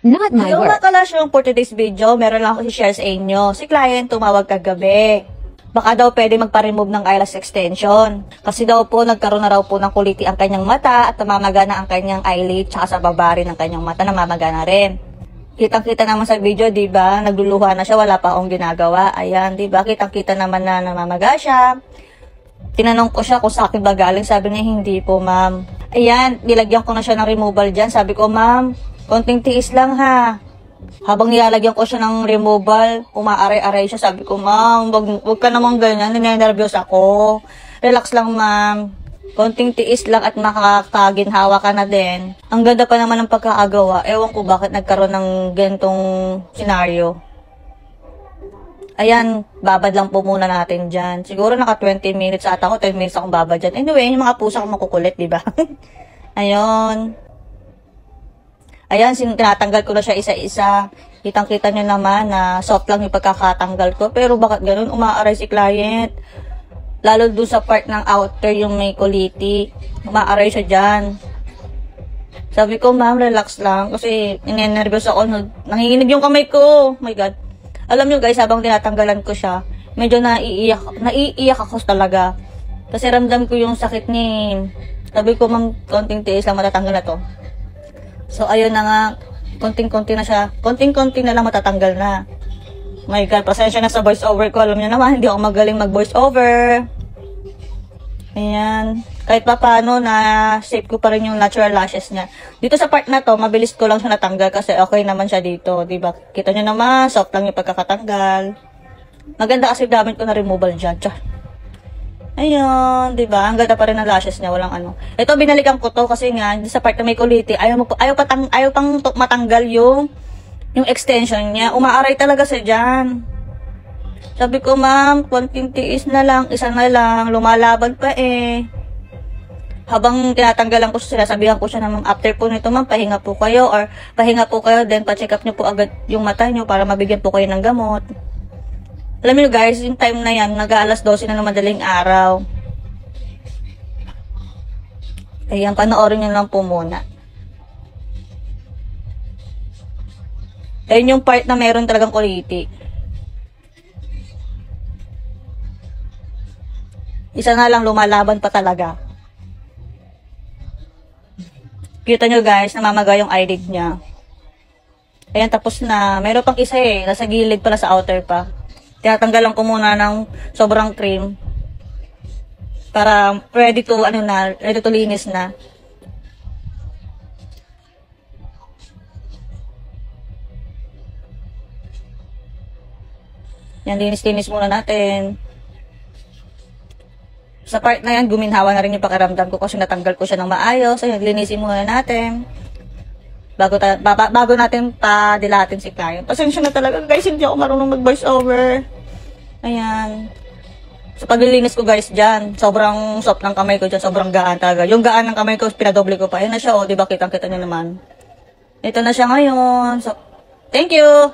Not my Hello work. mga kalasyong, for today's video, meron lang ako i-share sa inyo. Si client tumawag kagabi. Baka daw pwede magpa-remove ng eyelash extension. Kasi daw po, nagkaroon na raw po ng kuliti ang kanyang mata at namamaga na ang kanyang eyelid, tsaka sa baba rin ng kanyang mata, namamaga na rin. Kitang-kita naman sa video, di ba? Nagluluha na siya, wala pa akong ginagawa. Ayan, di ba? Kitang-kita naman na namamaga siya. Tinanong ko siya kung sa akin ba galing. Sabi niya, hindi po, ma'am. Ayan, nilagyan ko na siya ng removal dyan. Sabi ko, ma'am, konting tiis lang ha. Habang nilalagyan ko siya ng removal, umaaray-aray siya. Sabi ko, ma'am, wag ka namang ganyan. Ninenervyos ako. Relax lang, ma'am. Konting tiis lang at makakaginhawa ka na din. Ang ganda pa naman ng pagkakagawa. Ewan ko bakit nagkaroon ng gantong senaryo. Ayan, babad lang po muna natin dyan. Siguro naka 20 minutes ata ako, 10 minutes akong babad dyan. Anyway, yung mga pusa ko makukulit, diba? Ayun. Ayan, tinatanggal ko na siya isa-isa. Kitang-kita nyo naman na soft lang yung pagkakatanggal ko. Pero bakit ganun? Umaaray si client. Lalo doon sa part ng outer yung may kuliti. Umaaray siya dyan. Sabi ko, ma'am, relax lang. Kasi ninenervyos ako. Nanginginig yung kamay ko. Oh my God. Alam nyo guys, habang tinatanggalan ko siya, medyo naiiyak ako talaga. Kasi ramdam ko yung sakit ni. Sabi ko, ma'am, konting tiis lang matatanggal na to. So, ayun na nga, konting-konti na siya. Konting-konti na lang matatanggal na. My God, pasensya na sa voice over ko. Alam niyo naman, hindi ako magaling mag-voice over. Ayan. Kahit pa paano, na-save ko pa rin yung natural lashes niya. Dito sa part na to, mabilis ko lang siya natanggal kasi okay naman siya dito. Diba? Kita niyo naman, soft lang yung pagkakatanggal. Maganda kasi gamit ko na removal dyan. Ayun, 'di ba? Ang ganda pa rin ng lashes niya, walang ano. Ito binalikan ko to kasi nga sa part na may kuliti, ayaw pang matanggal yung extension niya. Umaaray talaga siya diyan. Sabi ko, ma'am, konting tiis na lang, isa na lang, lumalaban pa eh. Habang tinatanggalan ko siya, sinasabihan ko siya na, ma'am, after po nito, ma'am, pahinga po kayo or pahinga po kayo, then pa-check up niyo po agad yung mata niyo para mabigyan po kayo ng gamot. Alam niyo guys, yung time na yan, nag-aalas 12 na ng madaling araw. Ayan, panoorin niyo lang po muna. Ayun yung part na meron talagang kuliti. Isa na lang, lumalaban pa talaga. Kita nyo guys, namamaga yung eyelid niya. Ayan, tapos na. Meron pang isa eh, nasa gilid pala sa outer pa. Tinatanggalan ko muna ng sobrang cream para ready to linis na. Yan, linis-linis muna natin. Sa part na yan, guminhawa na rin yung pakiramdam ko kasi natanggal ko siya ng maayos. Ayan, linisin muna natin. Bago natin padilatin si client. Pasensya na talaga guys, hindi ako marunong mag-voice over. Ayan. Sa paglilinis ko guys dyan, sobrang soft ng kamay ko dyan, sobrang gaan talaga. Yung gaan ng kamay ko, pinadoble ko pa. Ayan na siya, oh, diba? Kitang-kita nyo naman. Ito na siya ngayon. So, thank you!